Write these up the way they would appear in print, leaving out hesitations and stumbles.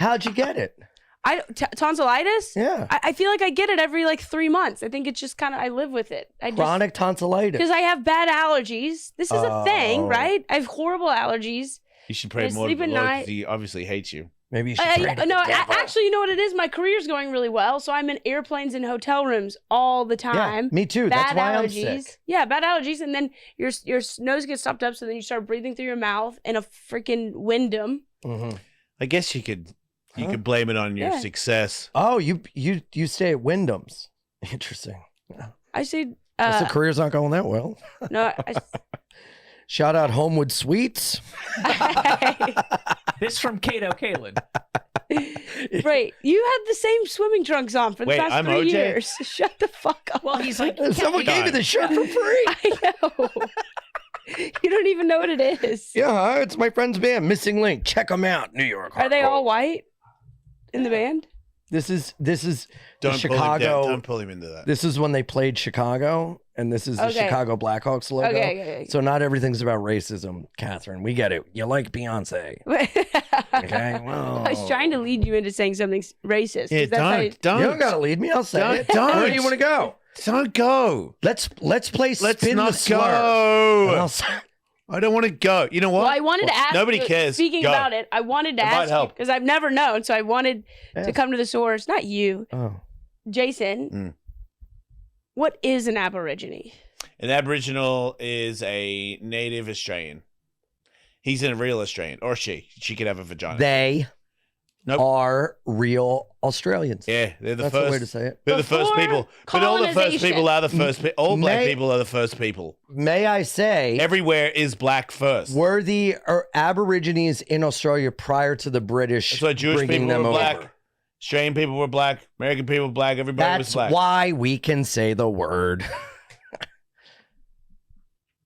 How'd you get it? Tonsillitis? Yeah. I feel like I get it every like 3 months. I think it's just kind of, I live with it. Chronic tonsillitis. Because I have bad allergies. This is a thing, right? I have horrible allergies. You should pray more to the Lord because he obviously hates you. Maybe you should pray to the devil. Actually, you know what it is? My career's going really well, so I'm in airplanes and hotel rooms all the time. Yeah, me too. That's why I'm sick. Yeah, bad allergies, and then your nose gets stopped up, so then you start breathing through your mouth in a freaking Wyndham. Mm-hmm. I guess you could blame it on your success. Oh, you stay at Wyndham's. Interesting. I say the career's not going that well. No. Shout out Homewood Suites. This from Kato Kalin. Right. You had the same swimming trunks on for the past 3 years. Shut the fuck up. Well, he's like, someone gave you the shirt for free. I know. You don't even know what it is. Yeah, it's my friend's band, Missing Link. Check them out, New York. Are they all white in the band? This is Don't Chicago. Don't pull him into that. This is when they played Chicago, and this is the Chicago Blackhawks logo. Okay. So not everything's about racism, Catherine. We get it. You like Beyonce. Okay. Well, I was trying to lead you into saying something racist. Yeah, don't. You don't gotta lead me. I'll say it. Don't. Where do you want to go? Don't go. Let's play Spin Let's the not Slur. go. I don't want to go. You know what? Well, I wanted to ask. Nobody cares. Speaking about it, I wanted to ask you because I've never known, so I wanted to come to the source. Not you, Jason. What is an Aborigine? An Aboriginal is a native Australian. He's a real Australian, or she. She could have a vagina. They are real Australians. Yeah, they're the That's first. the way to say it. They're the first people. But all the first people are the first. All black people are the first people. May I say, everywhere is black first. Were the Aborigines in Australia prior to the British so Jewish bringing people them were over? black, Australian people were black, American people were black, everybody was black. That's why we can say the word.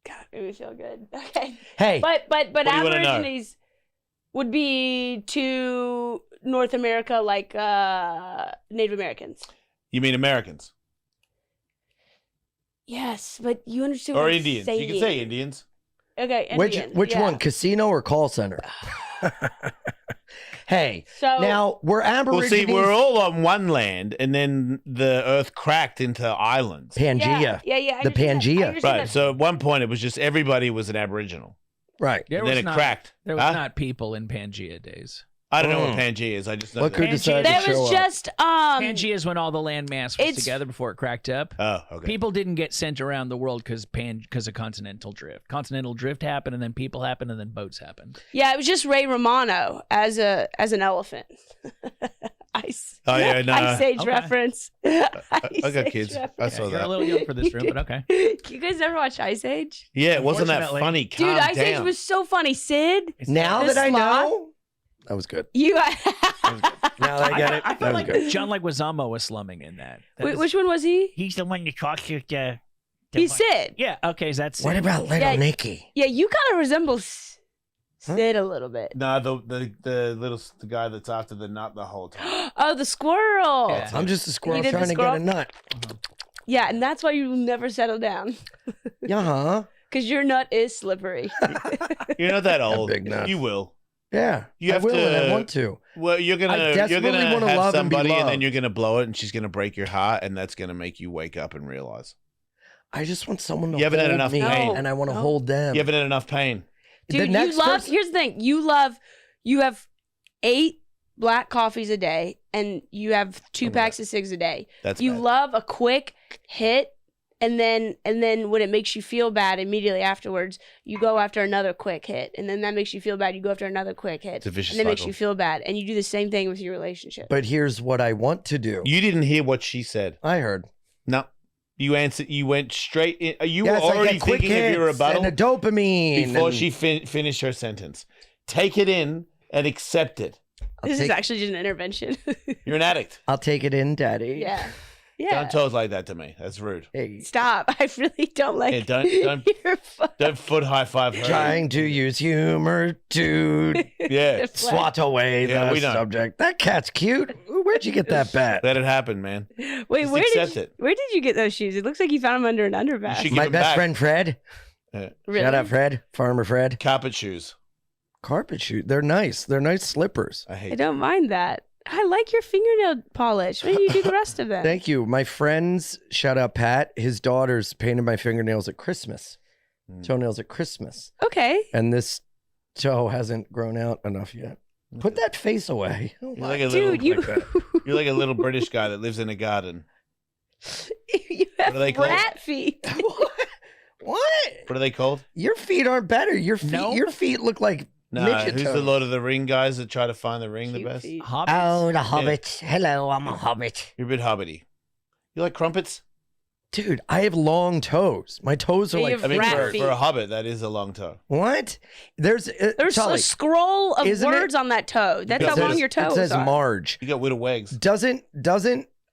God, it made me feel good. Okay. Hey, but Aborigines would be to North America like Native Americans. You mean Americans? Yes, but you understand or what Indians. I'm You can say Indians. Okay, Indians. Which one, casino or call center? Hey, so now we're Aborigines. Well, see, we're all on one land, and then the Earth cracked into islands. Pangea. Yeah. The Pangea. Right. So at one point, it was just everybody was an Aboriginal. Right. And then it cracked. There was not people in Pangea days. I don't know what Pangea is. I just know Look who decided there to show was up. just Pangea is when all the land mass was together before it cracked up. Oh, okay. People didn't get sent around the world because of continental drift. Continental drift happened, and then people happened, and then boats happened. Yeah, it was just Ray Romano as an elephant. Ice Age reference. I got kids. I saw You're that. a little young for this room, but okay. You guys never watch Ice Age? Yeah, it wasn't that funny. Calm Dude, Ice Age down. was so funny. Sid. Now that I know, that was good. You. Now that I get it, I that felt was like good. John Leguizamo was slumming in that. Which one was he? He's the one that talks with the. He's Sid. Yeah. Okay. So that's. What about Little Nicky? Yeah, you kind of resemble Sid a little bit. No, the guy that's after the nut the whole time. Oh, the squirrel. Yeah. I'm just a squirrel He did trying the to get a nut. Yeah, and that's why you never settle down. Yeah. Because your nut is slippery. You're not that old. Big nut. You will. Yeah, You have I will to, and I want to. Well, you're I gonna desperately wanna have love and be somebody, and then loved. you're gonna blow it, and she's gonna break your heart, and that's gonna make you wake up and realize I just want someone to You haven't had hold enough me, pain. and I want to hold them. you haven't had enough pain. Dude, The you next love, person- here's the thing. You have 8 black coffees a day, and you have 2 packs of cigs a day. That's You bad. love a quick hit, and then when it makes you feel bad immediately afterwards, you go after another quick hit, and then that makes you feel bad. You go after another quick hit, It's a vicious and then makes cycle. you feel bad, and you do the same thing with your relationship. But here's what I want to do. You didn't hear what she said. I heard. No, you answered. You went straight in. You Yes, were I already get quick thinking of your hits rebuttal and the dopamine before and- she finished her sentence. Take it in and accept it. This is actually just an intervention. You're an addict. I'll take it in, Daddy. Yeah. Don't talk like that to me. That's rude. Hey. Stop. I really don't like Hey, don't your don't foot high five her. Trying to use humor to Yeah. swat away Yeah, the we know. subject. That cat's cute. Where'd you get that bat? Let it happen, man. Wait, Just where accept did it. you get those shoes? It looks like you found them under an underpass. You should My give 'em best back. friend Fred. Yeah. Really? Shout out Fred, Farmer Fred. Carpet shoes. carpet shoes. They're nice. They're nice slippers. I don't mind that. I like your fingernail polish. Maybe you do the rest of them. Thank you. My friends, shout out Pat, his daughters painted my fingernails at Christmas. Toenails at Christmas. Okay. And this toe hasn't grown out enough yet. Put that face away. You're like a little, you're like a little British guy that lives in a garden. You have rat feet. What? What are they called? Your feet aren't better. Your feet look like midget who's toes. the Lord of the Ring guys that try to find the ring the best? Hobbits. Oh, the hobbit. Yeah. Hello, I'm a hobbit. You're a bit hobbity. You like crumpets? Dude, I have long toes. My toes are like... I mean, for a hobbit, that is a long toe. What? There's Charlie, a scroll of words on that toe. That's how long your toes are. It says Marge. You got little wags. Doesn't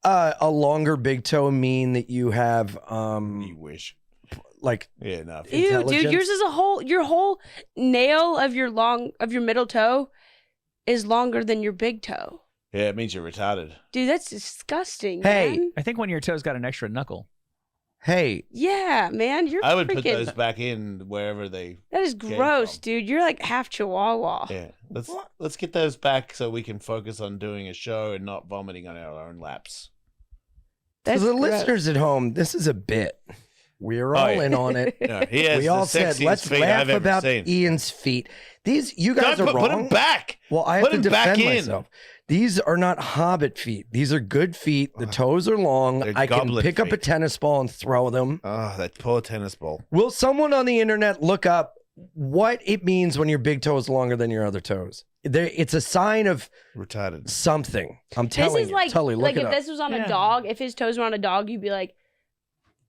a longer big toe mean that you have... You wish. Like... Yeah, no. Ew, dude, yours is your whole nail of your middle toe is longer than your big toe. Yeah, it means you're retarded. Dude, that's disgusting, Hey. man. I think one of your toes got an extra knuckle. Hey. Yeah, man. I would put those back in wherever they... That is gross, dude. You're like half Chihuahua. Yeah. Let's get those back so we can focus on doing a show and not vomiting on our own laps. For the listeners at home, this is a bit. We're all in on it. No, he has we all said, let's laugh about Ian's feet. These, you guys are wrong. Put them back. Well, I have to defend myself. These are not hobbit feet. These are good feet. The toes are long. I can pick up a tennis ball and throw them. Oh, that poor tennis ball. Will someone on the internet look up what it means when your big toe is longer than your other toes? It's a sign of retarded something. I'm telling you. This is like, Tully, look if this was on a dog, if his toes were on a dog, you'd be like,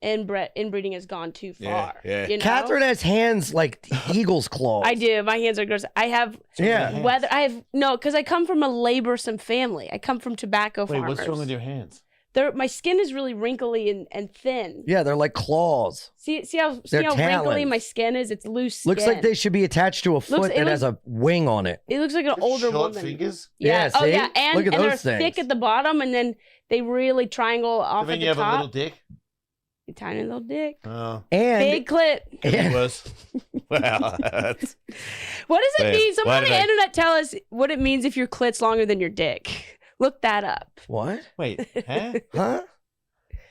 inbreeding has gone too far. Yeah. You know? Catherine has hands like eagle's claws. I do. My hands are gross. I have because I come from a laborsome family. I come from tobacco farmers. What's wrong with your hands? My skin is really wrinkly and thin. Yeah, they're like claws. See how wrinkly my skin is? It's loose skin. Looks like they should be attached to a foot that has a wing on it. It looks like an older short woman. fingers? Yeah. See? Yeah. And, look at and those they're things. thick at the bottom, and then they really triangle off at the top. You have a little dick? A tiny little dick. Oh. And big clit. It was. Well, what does it mean? Someone on the internet tell us what it means if your clit's longer than your dick. Look that up. What? Wait, huh? Huh?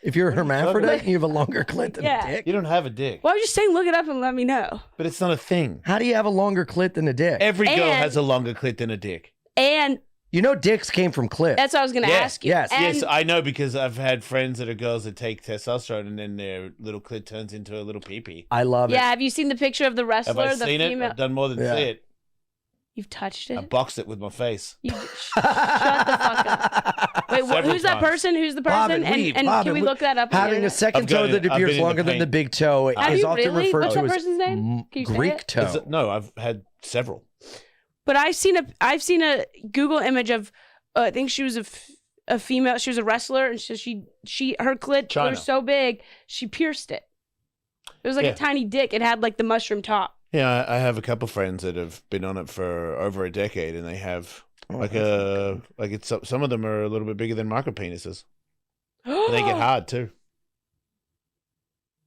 If you're a hermaphrodite and you have a longer clit than a dick? You don't have a dick. Well, I was just saying look it up and let me know. But it's not a thing. How do you have a longer clit than a dick? Every girl has a longer clit than a dick. And you know dicks came from clits. That's what I was going to ask you. Yes, I know because I've had friends that are girls that take testosterone and then their little clit turns into a little pee-pee. I love it. Yeah, have you seen the picture of the wrestler? Have I seen it? I've done more than see it. You've touched it? I boxed it with my face. Shut the fuck up. Wait, who's that person? Who's the person? And can we look that up? Having a second toe that appears longer than the big toe is often referred to as person's name? Greek toe. No, I've had several. But I've seen a Google image of I think she was a female. She was a wrestler, and so her clit was so big she pierced it. It was like a tiny dick. It had like the mushroom top. Yeah, I have a couple friends that have been on it for over a decade, and they have some of them are a little bit bigger than micro penises. They get hard too.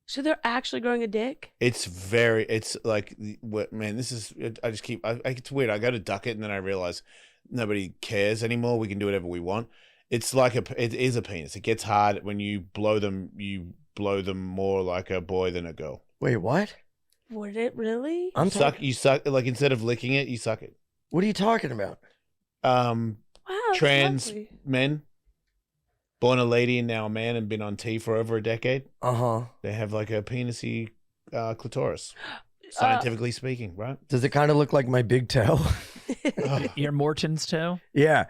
So they're actually growing a dick? It's like, man, this is, it's weird. I go to duck it and then I realize nobody cares anymore. We can do whatever we want. It's like it is a penis. It gets hard when you blow them more like a boy than a girl. Wait, what? Would it really? You suck, like instead of licking it, you suck it. What are you talking about? Wow. Trans men. Born a lady and now a man and been on T for over a decade. They have like a penisy clitoris, scientifically speaking, right? Does it kind of look like my big toe? Your Morton's toe? Yeah.